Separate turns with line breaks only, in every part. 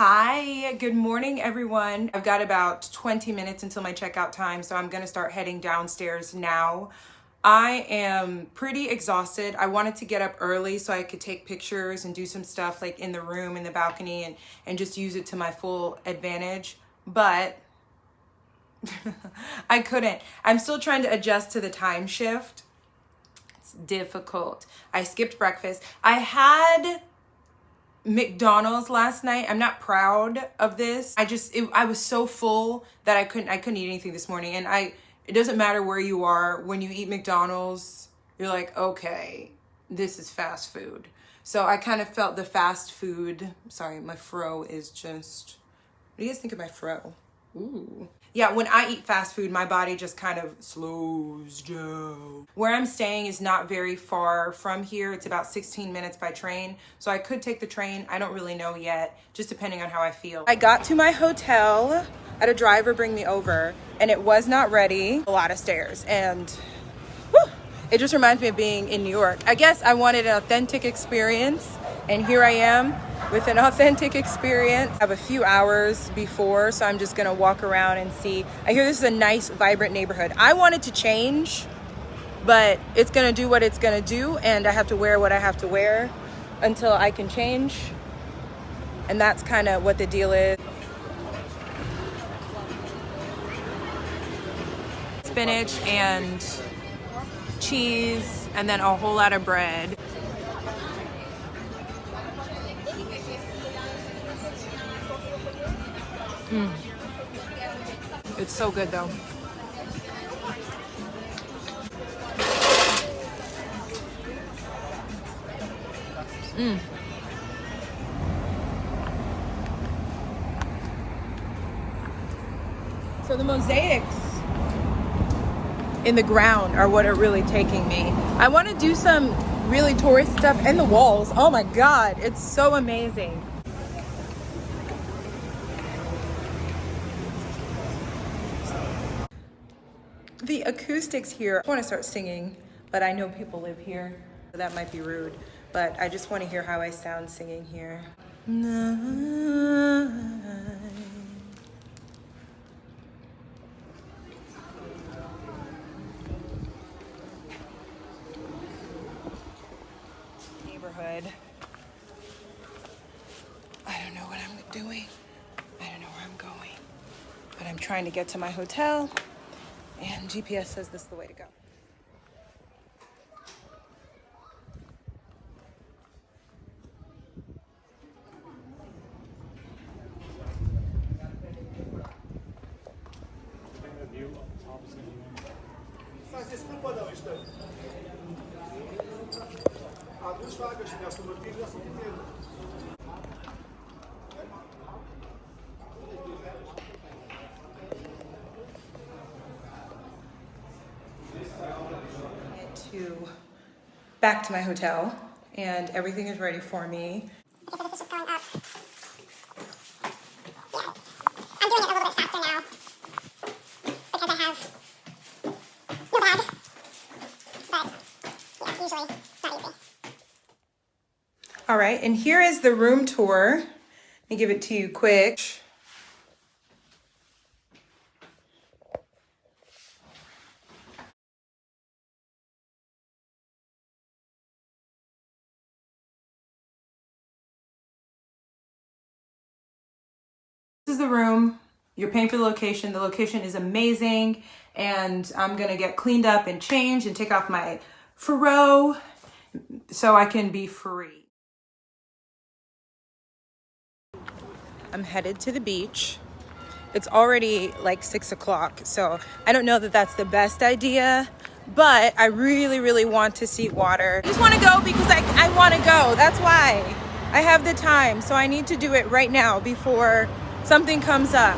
Hi, good morning everyone. I've got about 20 minutes until my checkout time, so I'm gonna start heading downstairs now. I am pretty exhausted. I wanted to get up early so I could take pictures and do some stuff like in the room, in the balcony, and just use it to my full advantage, but I couldn't. I'm still trying to adjust to the time shift. It's difficult. I skipped breakfast. I had McDonald's last night. I'm not proud of this. I was so full that I couldn't eat anything this morning. And it doesn't matter where you are, when you eat McDonald's, you're like, okay, this is fast food. So I kind of felt the fast food. Sorry, my fro is just, what do you guys think of my fro? Ooh. Yeah, when I eat fast food, my body just kind of slows down. Where I'm staying is not very far from here. It's about 16 minutes by train. So I could take the train. I don't really know yet, just depending on how I feel. I got to my hotel, I had a driver bring me over, and it was not ready. A lot of stairs, and whew, it just reminds me of being in New York. I guess I wanted an authentic experience, and here I am with an authentic experience. I have a few hours before, so I'm just gonna walk around and see. I hear this is a nice, vibrant neighborhood. I wanted to change, but it's gonna do what it's gonna do, and I have to wear what I have to wear until I can change. And that's kind of what the deal is. Spinach and cheese, and then a whole lot of bread. It's so good though. So the mosaics in the ground are what are really taking me. I want to do some really tourist stuff, and the walls. Oh my God, it's so amazing. The acoustics here, I want to start singing, but I know people live here, so that might be rude, but I just want to hear how I sound singing here. Neighborhood. I don't know what I'm doing. I don't know where I'm going, but I'm trying to get to my hotel. And GPS says this is the way to go. Back to my hotel, and everything is ready for me.
Okay, so this is just going up. Yes. I'm doing it a little bit faster now because I have no bag. But yeah, usually it's not easy.
All right, and here is the room tour. Let me give it to you quick. This is the room. You're paying for the location. The location is amazing, and I'm gonna get cleaned up and change and take off my furrow so I can be free. I'm headed to the beach. It's already like 6 o'clock, so I don't know that that's the best idea, but I really, really want to see water. I just want to go because I want to go. That's why. I have the time, so I need to do it right now before something comes up.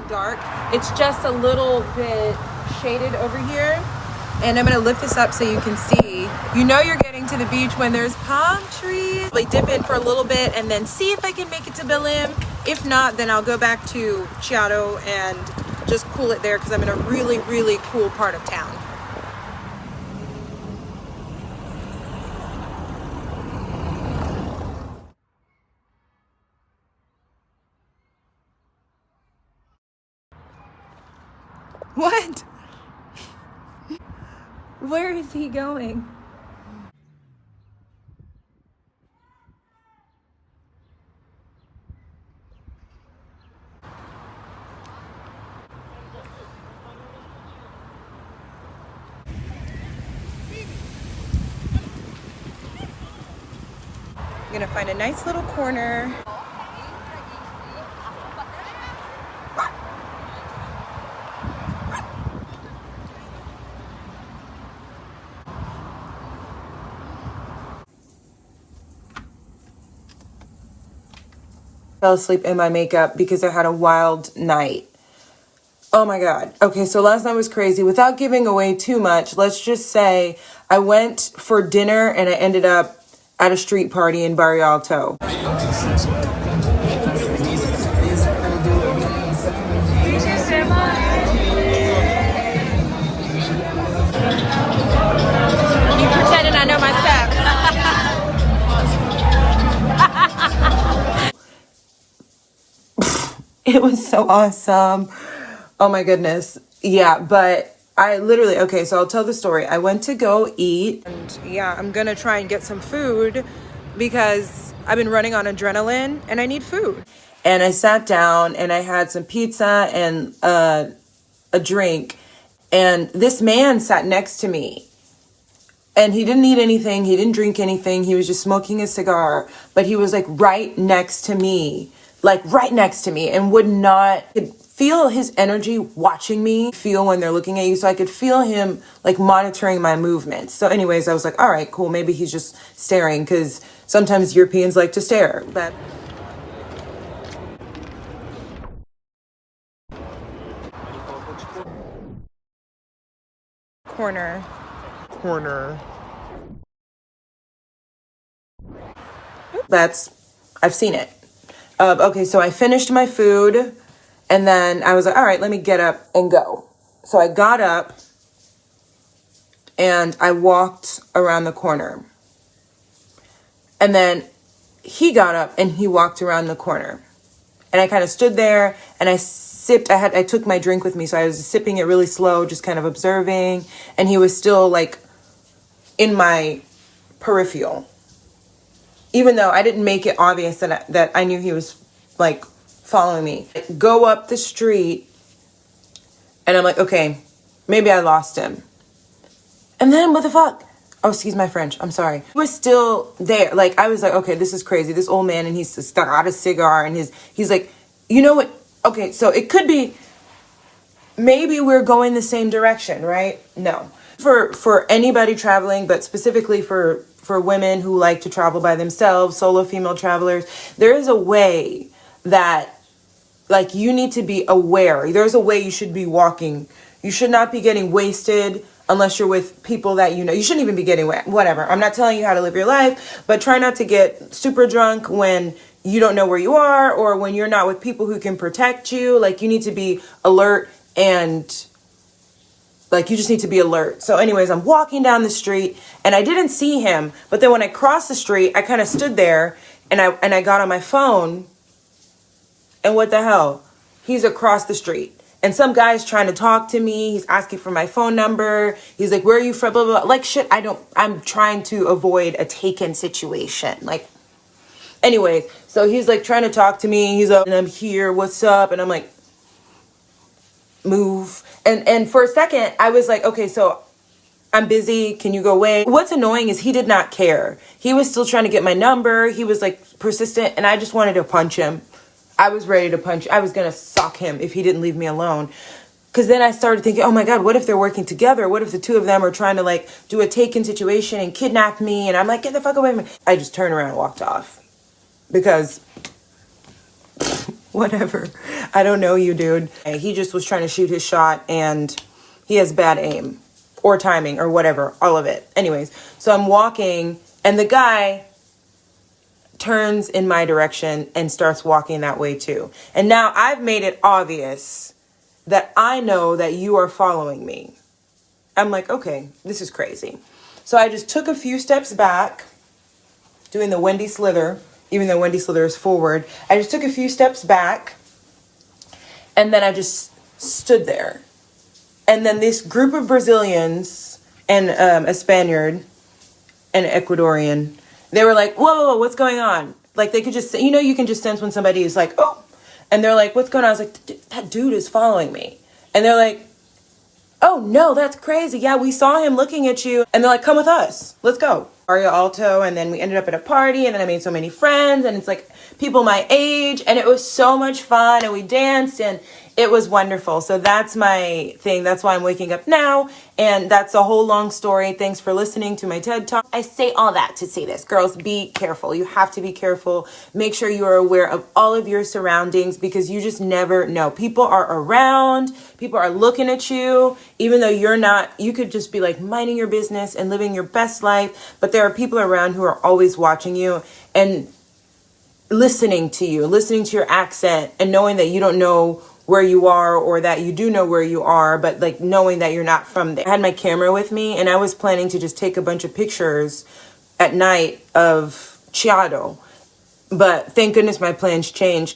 dark. It's just a little bit shaded over here. And I'm gonna lift this up so you can see. You know you're getting to the beach when there's palm trees. Like dip in for a little bit and then see if I can make it to Belém. If not, then I'll go back to Chiado and just cool it there because I'm in a really, really cool part of town. What? Where is he going? I'm gonna find a nice little corner. Fell asleep in my makeup because I had a wild night. Oh my God. Okay, so last night was crazy. Without giving away too much, let's just say I went for dinner and I ended up at a street party in Barrio Alto. You pretending I know my steps. It was so awesome. Oh my goodness. Yeah, but I literally, okay, so I'll tell the story. I went to go eat and yeah, I'm gonna try and get some food because I've been running on adrenaline and I need food. And I sat down and I had some pizza and a drink, and this man sat next to me. And he didn't eat anything, he didn't drink anything, he was just smoking a cigar, but he was like right next to me. Like right next to me, and would not feel his energy watching me, feel when they're looking at you. So I could feel him like monitoring my movements. So anyways, I was like, all right, cool. Maybe he's just staring because sometimes Europeans like to stare. But corner. I've seen it. Okay, so I finished my food and then I was like, all right, let me get up and go. So I got up and I walked around the corner. And then he got up and he walked around the corner. And I kind of stood there and I sipped. I took my drink with me, so I was sipping it really slow, just kind of observing. And he was still like in my peripheral. Even though I didn't make it obvious that I knew he was like following me. Go up the street and I'm like, okay, maybe I lost him. And then what the fuck? Oh, excuse my French. I'm sorry. He was still there. Like, I was like, okay, this is crazy. This old man, and he's stuck out a cigar and he's like, you know what? Okay, so it could be, maybe we're going the same direction, right? No. For anybody traveling, but specifically for women who like to travel by themselves, solo female travelers, there is a way that, like, you need to be aware. There's a way you should be walking. You should not be getting wasted unless you're with people that you know. You shouldn't even be getting wet. Whatever. I'm not telling you how to live your life, but try not to get super drunk when you don't know where you are or when you're not with people who can protect you. Like, you need to be alert and like, you just need to be alert. So anyways, I'm walking down the street and I didn't see him. But then when I crossed the street, I kind of stood there and I got on my phone. And what the hell? He's across the street. And some guy's trying to talk to me. He's asking for my phone number. He's like, where are you from? Blah, blah, blah. Like, shit, I'm trying to avoid a taken situation. Like, anyways, so he's like trying to talk to me. He's like, and I'm here. What's up? And I'm like, move. And for a second, I was like, okay, so I'm busy. Can you go away? What's annoying is he did not care. He was still trying to get my number. He was like persistent, and I just wanted to punch him. I was ready to punch. I was going to sock him if he didn't leave me alone. Because then I started thinking, oh my God, what if they're working together? What if the two of them are trying to like do a taken situation and kidnap me? And I'm like, get the fuck away from me. I just turned around and walked off. Because Whatever. I don't know you, dude. He just was trying to shoot his shot and he has bad aim or timing or whatever, all of it. Anyways, so I'm walking and the guy turns in my direction and starts walking that way too. And now I've made it obvious that I know that you are following me. I'm like, okay, this is crazy. So I just took a few steps back, doing the Wendy Slither, even though Wendy Slither is forward. I just took a few steps back and then I just stood there. And then this group of Brazilians and a Spaniard and an Ecuadorian, they were like, whoa, what's going on? Like they could just, you know, you can just sense when somebody is like, oh, and they're like, what's going on? I was like, that dude is following me. And they're like, oh no, that's crazy. Yeah, we saw him looking at you. And they're like, come with us. Let's go. Barrio Alto. And then we ended up at a party and then I made so many friends and it's like people my age and it was so much fun and we danced and it was wonderful. So that's my thing. That's why I'm waking up now. And that's a whole long story. Thanks for listening to my TED Talk. I say all that to say this. Girls, be careful. You have to be careful. Make sure you are aware of all of your surroundings because you just never know. People are around. People are looking at you. Even though you're not, you could just be like minding your business and living your best life. But there are people around who are always watching you and listening to you, listening to your accent and knowing that you don't know where you are or that you do know where you are, but like knowing that you're not from there. I had my camera with me and I was planning to just take a bunch of pictures at night of Chiado, but thank goodness my plans changed.